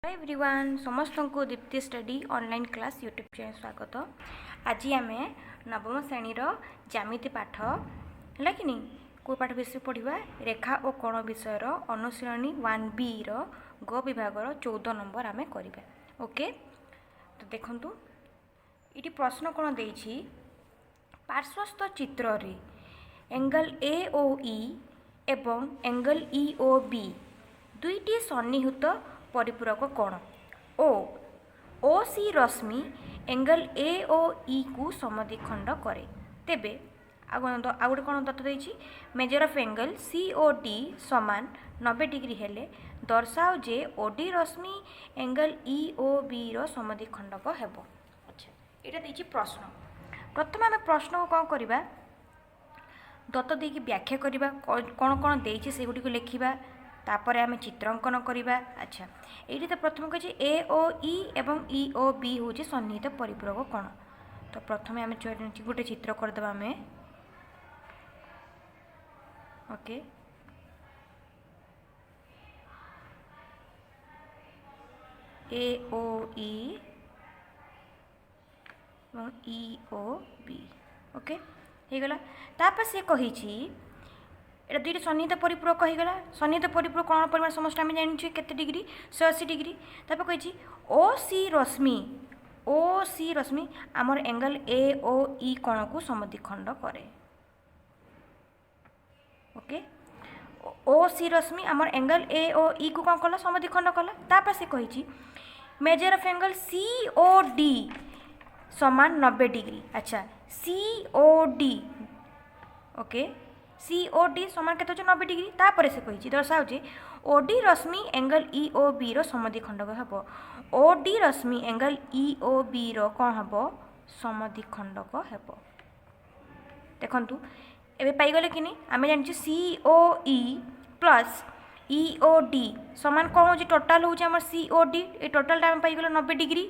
Hello everyone समस्त को Deepti study online class YouTube channel स्वागत। आज आम नवम श्रेणी ज्यामिति पाठ है कि नहीं को पाठ विषय पढ़ा रेखा और कोण विषय अनुशीलनी 1B ग विभाग 14 नंबर आम करवा। ओके तो देखु ये प्रश्न कौन दे पार्श्वस्थ चित्र रे एंगल AOE एवं एंगल EOB दुईटी सन्निहित परिपूरक कोण ओ सी रश्मि एंगल AOE को समद्विखंड करे तेबे आउटे कौन दत्त देछि मेजर ऑफ एंगल COD समान 90 डिग्री हेले दर्शाओ जे OD रश्मि एंगल EOB रो समद्विखंडक हेबो। अच्छा एटा देछि प्रश्न प्रथम आम प्रश्न को कौन करवा दत्त देकी व्याख्या करवा कौन कौन देछि सेगुडी को लिखिबा तापर आम चित्रांकन करवा। अच्छा ये तो प्रथम कही AOE एवं EOB हूँ सन्निहित परिपूरक कोण। तो प्रथम आम गोटे चित्र करदे आम ओके AOE एवं EOB ओके हो गला। तापर से कही एटा दुईटा सन्निहित परिपूरक होगा सन्निहित परिपूरक कोण परिमाण समस्त आम जानी केते डिग्री 180 डिग्री। तापर कही ओ सी रश्मि आमर एंगल AOE कोण को समद्विखंड करे। ओके ओ सी रश्मि आमर एंगल AOE को कौन कला समद्विखंड कला। तापर से कही मेजर ऑफ एंगल COD समान 90 डिग्री। अच्छा COD ओके COD समान के 90 डिग्री। तापर से कही दर्शाओ जे OD रश्मि एंगल EOB रो समद्विखंडक हेबो। OD रश्मि एंगल EOB रो कौन हेबो समद्विखंडक हेबो। देखंतु एबे पाई गले कि नहीं आमे जानि COE प्लस EOD समान कौन हो टोटाल हो COD ए टोटाल आम पाई गले 90 डिग्री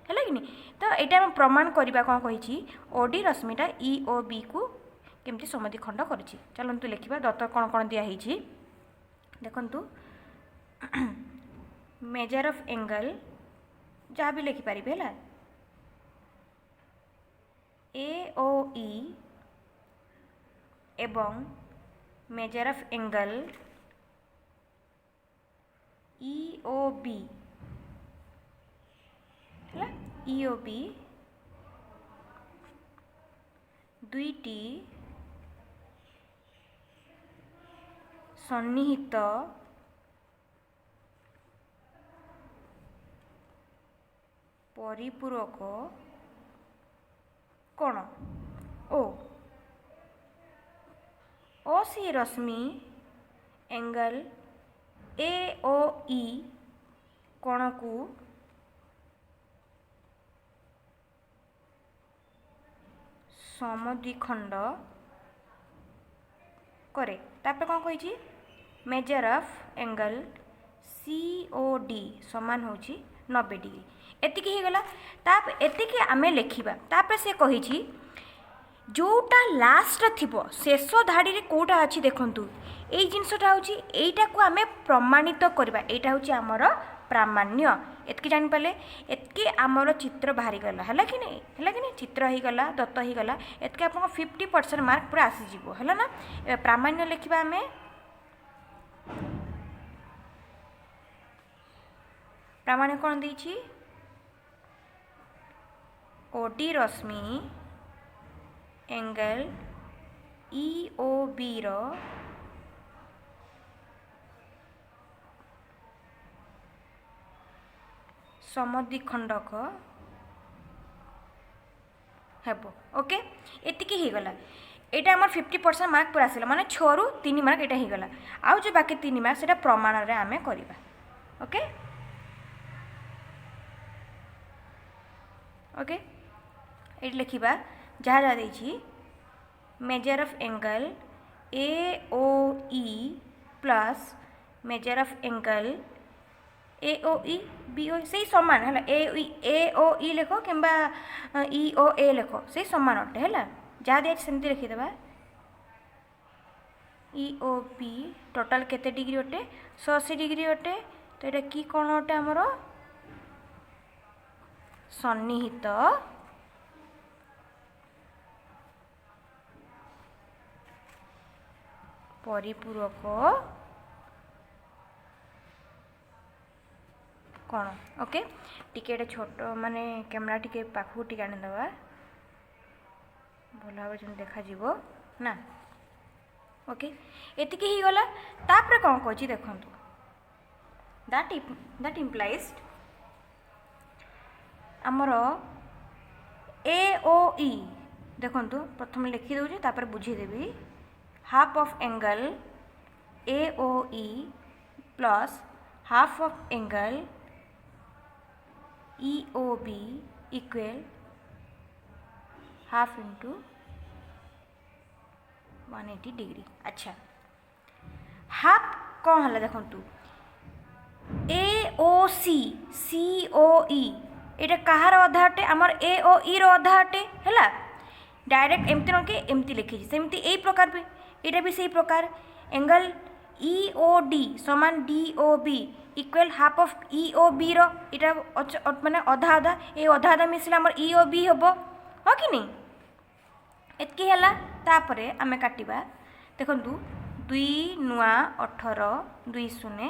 है कि नहीं। तो यहाँ प्रमाण करवा कौन कही OD रश्मिटा EOB को केमती समद्विखंड करिछि। चलतु लिखा दत्त कौन कौन दिखाई देखु मेजर ऑफ एंगल जहाँ भी लिखिपारे है AOE एवं मेजर ऑफ एंगल EOB है EOB दुईटी सन्निहित परिपूरक कोण ओ सी रश्मि एंगल AOE कोण को समद्विखंड करे। तापर कौन कही मेजर ऑफ एंगल COD समान हो 90 डिग्री एतिकी ही गला। ताप एतिकी आमे लिखिबा तापर से कही जोटा लास्ट थिबो शेष धाड़ी रे कोटा अछि देखंतु एई जिंसटा होची एईटा को आमे प्रमाणित करबा एईटा होची हमर प्रामाण्य एतकी जानि पाले एतकी आमर चित्र बाहरी गला है कि नहीं चित्र ही गला दत्त ही गला एतके आपन 50% मार्क पूरा आसी जीवो है ना। प्रामाण्य लिखिबा आमे प्रामाण्य कोन देछि OD रश्मि एंगल EOB रो समद्विखंडक हेबो। ओके एतिकी ही गला एटा हमर 50% मार्क पूरा आसिला माने 6 रु 3 मार्क एटा ही गला आउ जो बाकी 3 मार्क सेटा प्रमाण रे आमे करिबा। ओके ओके ये लिखा जहाँ जहाँ देछि measure of angle AOE plus measure of angle AOE BOE से समान है AOE लिख कि EOA लिख से समान अटे है जहाँ दिया सेमती लिखिदेबा EOB टोटाल केते डिग्री अटे 180 डिग्री अटे। तो ये कि कौन अटे आमर सन्निहित परिपूरक कौन ओके टिके छोट माने कैमरा टिके पाखु टिके आनी दवा भल भाव देखा ना ओके एतिकी ही गला तापर कौन कहछि देखंतु दैट इम्प्लाइज आमर ए ओ ई देखंतु प्रथम लिखि दउछि तापर बुझी देबी half of angle A O E plus half of angle E O B equal half into 180 degree. अच्छा हाफ कौन है देखंतु ए ओ सी सी ओ ई एटा कहार अधा अटे आमर ए ओ ई रो अधा अटे हैला डायरेक्ट एमती न कि एमती लिखी सेमती ए प्रकार भी एटा भी सही प्रकार एंगल ई ओ डी समान D O B equal half of E O B रो एटा माने अधा अधा ए अधा अधा मिसले आमर ई ओ बी हबो हो कि नहीं एतकी हैला तापरे आमे काटिबा देखंतु 2 नुआ 18 2 शून्य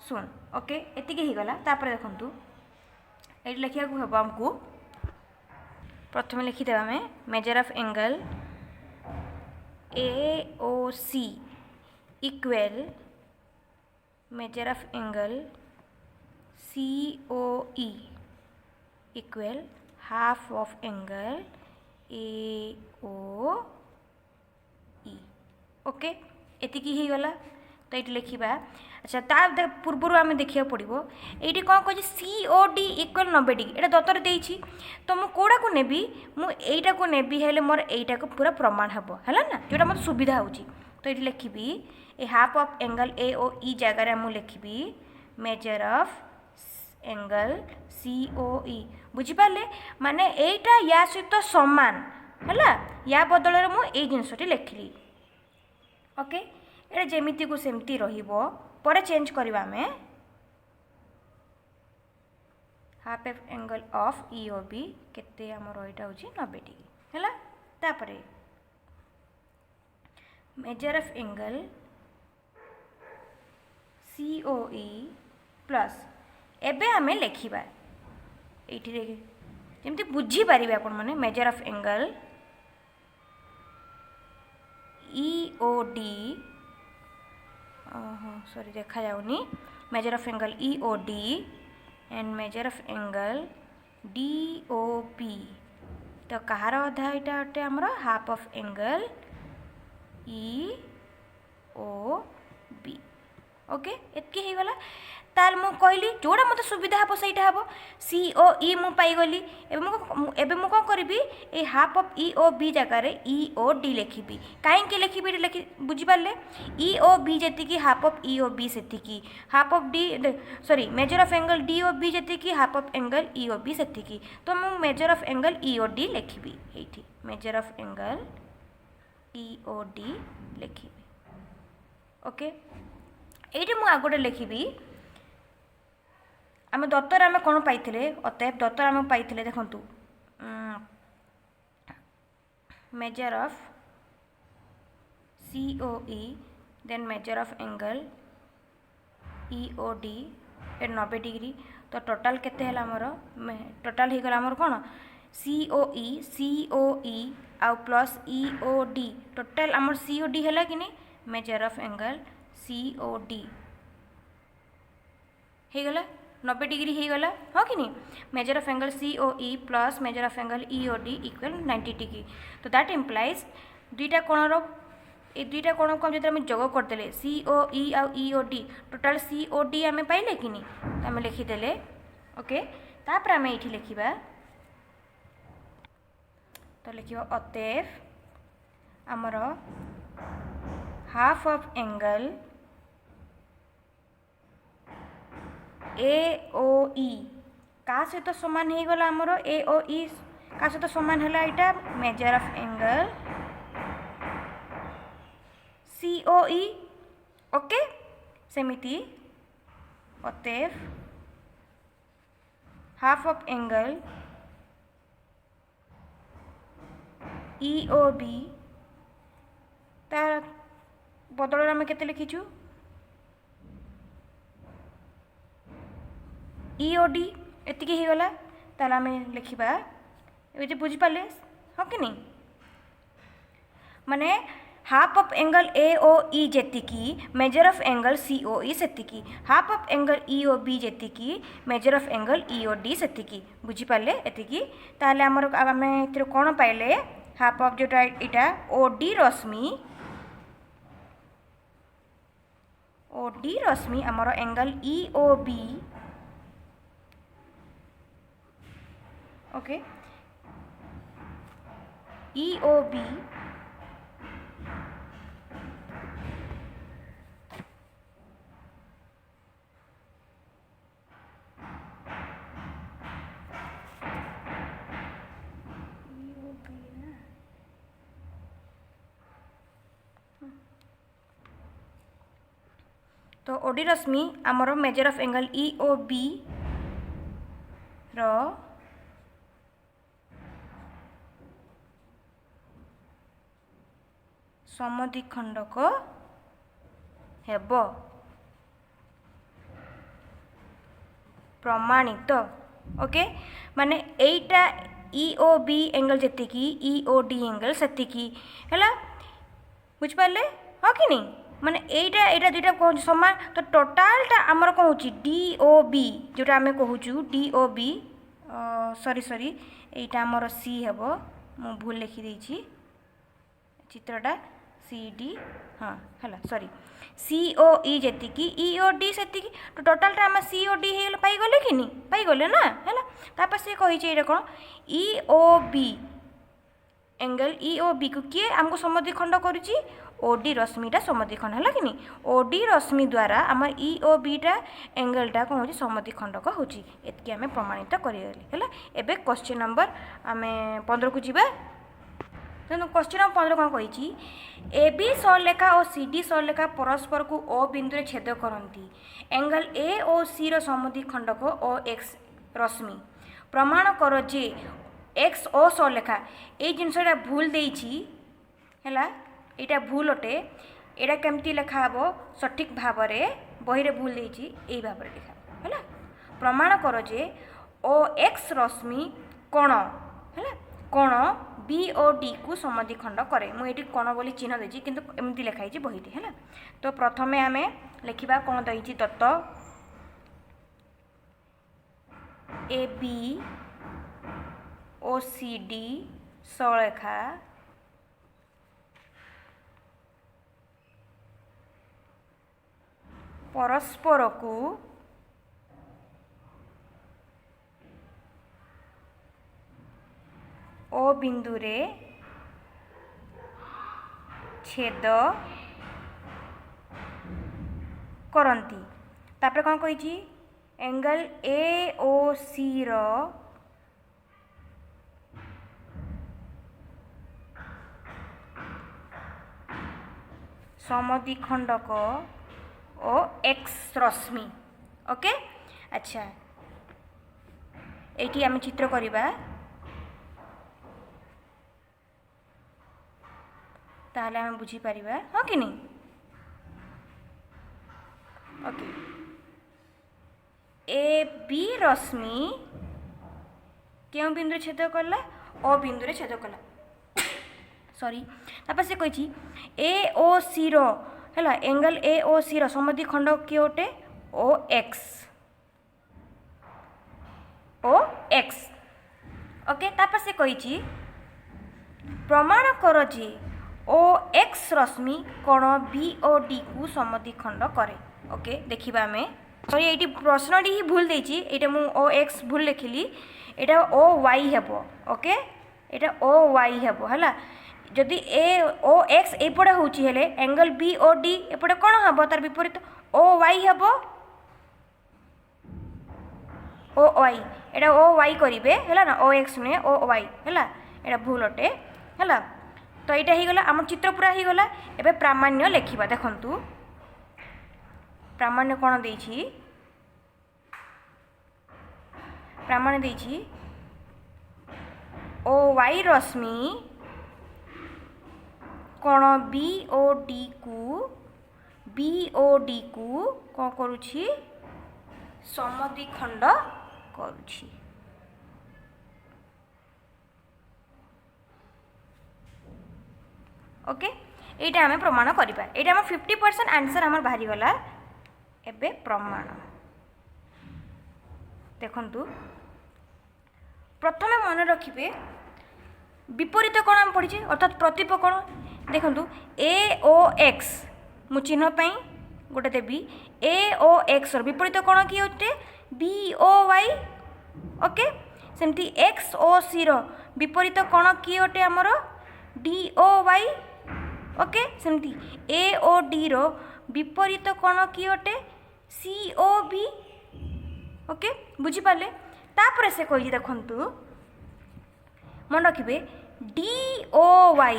0 ओके एतिकी ही गला तापरे देखंतु एटी लिखिया को हबो हमकु प्रथम लिखि देबा में measure of angle A O C equal measure of angle C O E equal half of angle A O E okay एतिकी ही गला तो ये लिखा अच्छा ता पूर्व आम देखा पड़ो ये कौन कह सी ओ डी इक्वल 90 डिग्री ये दत्तर देती तो मुझे कौटा को नेबी मुझा को नेबी हेले मोर यहीटा को पूरा प्रमाण हम है ना जोटा मतलब सुविधा हो तो ये लिखी ए half of angle A O ई जगार मुझे लिखी major of angle C O ई बुझिपारे माने एटा या सहित समान है या बदल मुझे जिनसटी लिखिली ओके ये जमीती को सेमती रहिबो पर चेंज करवा में half of angle of E O B केते हमर एटा होची 90 डिग्री हैला तापरे measure of angle C O E plus एबे हमें लिखिबा एठी रे जेमती बुझी पारिबे आपण माने measure of angle E O D sorry देखा जाऊनी measure of angle E O D and measure of angle D O P तो कहार अधा यहाँ अटे आमर half of angle E O B okay एतकी ही गला ताल मु कहली जोड़ा मत सुविधा हम से हम सी ओ ई मु पाईगली एबे मु कौन करी ए half of E O B जगार ई ओ डी लिखी कहीं लिखी बुझिपारे ई ओ बी जी half of E O B से half of D sorry measure of angle D O B जी half of angle E O B से तो मु measure of angle E O D लिखी ये measure of angle E O D लिखी okay ये मुझे आगोटे लिखी आम दत्तर आम कौन पाई अतएव दत्तर आम पाई देखु measure of C O E then measure of angle E O D ए 90 डिग्री तो टोटाल केते है आमर टोटाल हो गला आमर कौन सी ओ ई आउ plus E O D total आमर सी ओ डी है कि नहीं measure of angle C O D हो गला 90 डिग्री हो गला हाँ कि नहीं measure of angle C O E plus measure of angle E O D equal 90 degree तो दैट इम्प्लाइज दुईटा कोणर ये दुईटा कोण को जो जोग करदे सी ओ ई आउ ई ओ डी टोटाल सी ओ डी आम पाइले कि नहीं तो आम लिखिदेले ओके तापर आम ये लिखा तो लिखा अतएव आमर half of angle A O ई का सहित सामान हो गला आमर ए ओ ई का सहित सामान है यहाँ measure of angle C O E okay सेमिति अतएव half of angle E O B तार बदल आम के लिखीचु ई ओ डी एतिकी हो गला ताला आम लिखा ये बुझिपारे हाँ कि नहीं माने half of angle A O E जेतिकी measure of angle C O E सेतिकी half of angle E O B जेतिकी measure of angle E O D सेतिकी बुझिपारे एतिकी ताले आमर आम ए कौन पाइले हाफ ऑफ जोटा इटा ओ डी रश्मि आमर angle E O B okay E O B तो ओडी रश्मि आमर measure of angle E O B रो समद्विखंडक हेब प्रमाणित ओके माने एटा ई ओ बी एंगल जेतिकी ई ओ डी एंगल सेतिकी हैला बुझ पाले हाँ कि नहीं माने एटा दुईटा कौन समान तो टोटालटा आमर कौन हो डी ओ बी जोटा आम कहूँ डी ओ बी सॉरी एटा आमर सी हेब मु भूल लिखिदे चित्रटा सी डी हाँ है sorry C O E जेतिकी E O D सेतिकी तो टोटालटा आम सी ओ डी हो पाइगले कि नहीं पाइगले ना है तापर से कही कौन E O B angle E O B को किए आमको समद्विखंड करुच्ची ओडी रश्मिटा समद्विखंड है कि नहीं ओडी रश्मि द्वारा आम ई ओ बीटा एंगलटा कौन हो समद्विखंडक होती आम प्रमाणित करगले एबे क्वेश्चन नंबर आम 15 को जीवा तेणु क्वेश्चन नंबर 15 कौन कही ए बी सरलेखा और सी डी सरलेखा परस्पर को ओ बिंदु रे छेद करती एंगल ए ओ सी रो समद्विखंडक ओ एक्स रश्मि प्रमाण कर जे एक्स ओ सरलेखा ये जिनसा भूल देइछि हैला एटा भूल अटे एटा केमती लिखा हे सठिक भाव में बही भूल देइछि एई भाव में लिखा हैला प्रमाण कर जे ओ एक्स रश्मि कोण हैला कोण बी ओ डी को समद्विखंड करे मुझे कोण बोली चिन्ह देछि किंतु एमती लिखाई बहीटे है तो प्रथमे आम लिखा कौन देछि तत्व A B O C D सरलेखा परस्पर को ओ बिंदु रे छेद करती तापर कौन कही एंगल ए ओ सी रो समद्विखंडक ओ एक्स रश्मि ओके अच्छा ये आम चित्र करवा ताहले आम बुझीपर हाँ कि नहीं ओके ए बी रश्मि क्यों बिंदु छेद कला ओ बिंदु छेद कला सॉरी तापर से कही ए ओ सी रो है एंगल ए ओ सी रो समद्विखंड किए गोटे ओ एक्स ओके तापर से कही प्रमाण कर जे ओ एक्स रश्मि कोण बी ओ डी को समद्विखंड करे ओके देखिबा आम सॉरी ये प्रश्न ही भूल देछि एटा मु ओ एक्स भूल लिखिली एटा ओ वाई हेबो ओके एटा ओ वाई हेबो हला जदि ए ओ एक्स एपटे होची हेले एंगल बी ओ डी एपटे कोण हेबो तार विपरीत ओ वाई हेबो ओ वाई एटा ओ वाई करिवे हैला ना ओ एक्स नुहे ओ वाई हैला एटा भूल अटे हैला तो यहाँ हो गला आम चित्र पूरा हो गला एबे प्रामाण्य लिखा देखंतु प्रामाण्य कौन देछि प्रामाण्य देछि ओ वाई रश्मि कोण BOD को कौन करुछि समद्विखंड करुछि। ओके एटा हमें प्रमाण करिबा। एटा हम 50% आंसर हमर बाहरी गला। एबे प्रमाण देखंतु प्रथमे मन रखिबे विपरीत कोण हम पढ़ी अर्थात प्रतिप कोण देखंतु AOX मु चिन्ह पई गोटे देबी AOX विपरीत कोण की होते BOY। ओके सेमती XOC रो विपरीत कोण की होते हमर DOY। ओके सेमती AOD रो विपरीत कोण की होते COB। ओके बुझी पाले तापर से कहि देखंतु मन रखिबे DOY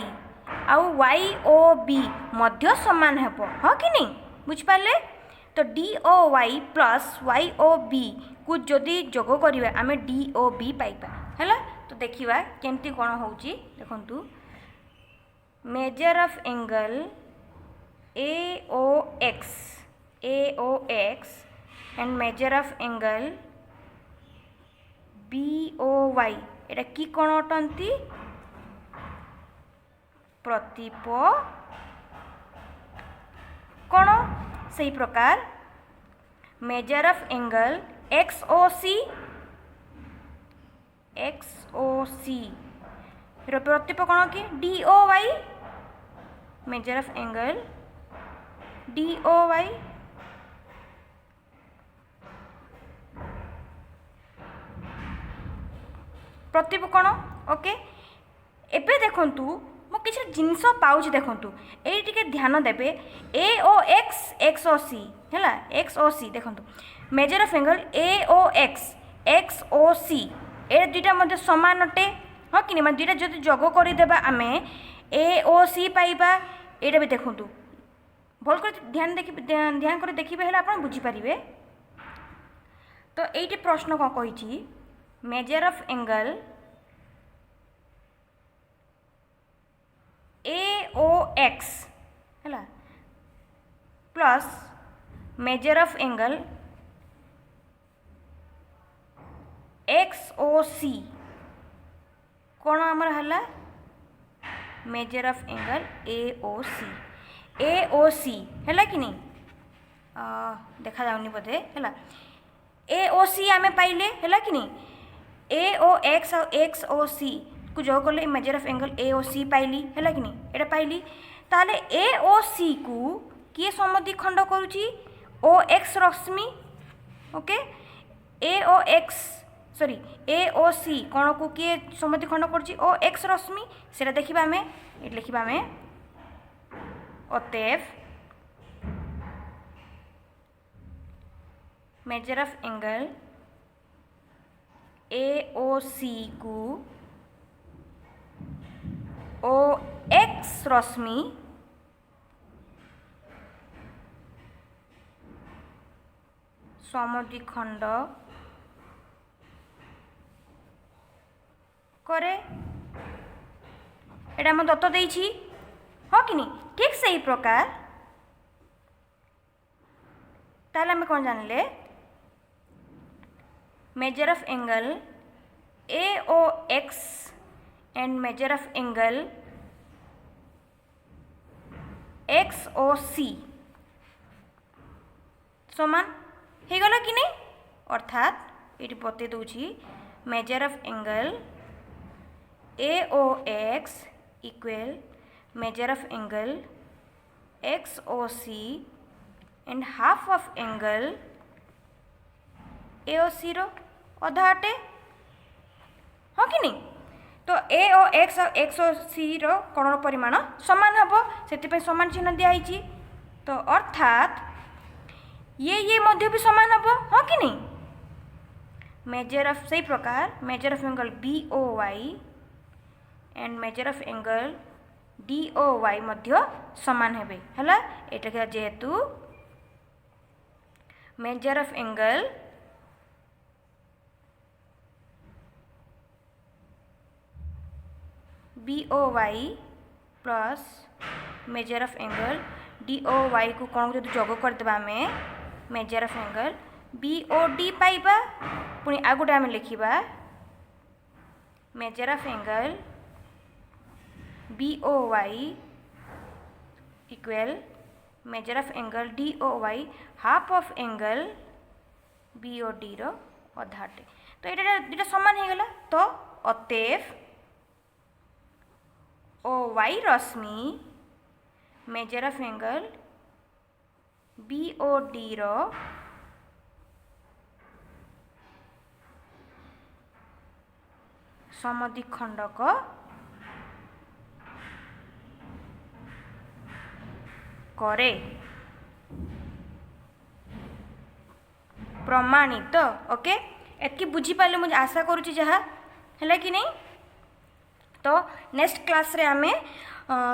आउ YOB मध्य समान हेबो हाँ कि नहीं बुझी पाले। तो DOY प्लस YOB को जदि जोग करिवे आमे DOB पाइबा हैला। तो देखिबा केमती कोन होउची देखंतु major of angle AOX and measure of angle BOY एटा की कोण अटंती प्रतिप कोण। सही प्रकार मेजर ऑफ एंगल XOC रो प्रतिप कोण की DOY major of angle DOY। प्रतिप कोण ओके एबे देखंतु मो किछ जिंस पाउच देखंतु एई टिके ध्यान देबे AOX XOC हैला XOC देखंतु major of angle AOX XOC ए दुईटा मध्ये समान अटे हाँ कि नहीं दुईटा जदि जोग कर देबा आमे AOC पाइबा। एटा भी देखंतु भल कर ध्यान कर देखिबे हैला आपण बुझी परिबे। तो एइटे प्रश्न को कहिछि मेजर ऑफ एंगल AOX हैला plus measure of angle XOC कोण हमर हला मेजर ऑफ एंगल AOC हैला कि नहीं देखा जाउनी बोधे हैला AOC आमे पाइले हैला कि नहीं AOX और XOC को जो कले मेजर ऑफ एंगल AOC पाइली हैला कि नहीं एटा पाइली ताले AOC को किए समद्विखंड करूची OX रश्मि। ओके AOC कोण को किए समद्विखंड करूची OX रश्मि सेटा देखिबा हमें एट लिखिबा हमें अतएव मेजर ऑफ एंगल AOC को OX रश्मि समद्विखंड करे एटा हम दत्त देइछि हाँ कि नहीं ठीक सही प्रकार ताले हमें कौन जानले measure of angle AOX and measure of angle XOC समान हो गला कि नहीं अर्थात ये बते दूची measure of angle AOX equal measure of angle XOC and half of angle AOC रो अधा अटे हाँ कि नहीं। तो AOX और XOC रो कोणर परिमाण समान हम से समान चिन्ह दिखाई। तो अर्थात ये मध्य भी समान हम हाँ कि नहीं। मेजर ऑफ सही प्रकार measure of angle BOY and measure of angle DOY मध्य समान हेबे हला एटा जेहेतु measure of angle BOY plus measure of angle D O Y को कौन जो जोग करदे आम measure of angle B O D पाइबा पुणी आ गोटे आम लिखा measure of angle B O Y equal measure of angle D O Y half of angle B O D रो अधाटे। तो ये दुटा सामान हो गला। तो अतएव ओ वाई रश्मि measure of angle B O D रो समद्विखंडक करे प्रमाणित। ओके एतकी बुझीपारे मुझे आशा करुँच जहाँ है कि नहीं। तो नेक्स्ट क्लास रे आमे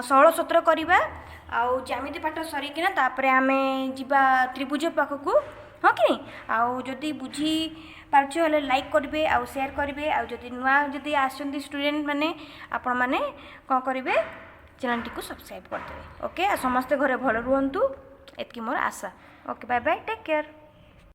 षोल सूत्र करवा आउ ज्यामिति पाठ सरिकिना तापर आमे जिबा त्रिभुज पाखकू हाँ कि नहीं। आउ जदि बुझी पार्छ हेले लाइक करेंगे आउ शेयर करेंगे आउ जदि नुआ जदि आसुँच स्टूडेंट माने आपण माने कौन करेंगे चैनल टी को सब्सक्राइब करदे। ओके समस्ते घरे भल रुहतु एतकी मोर आशा। Okay bye bye take care.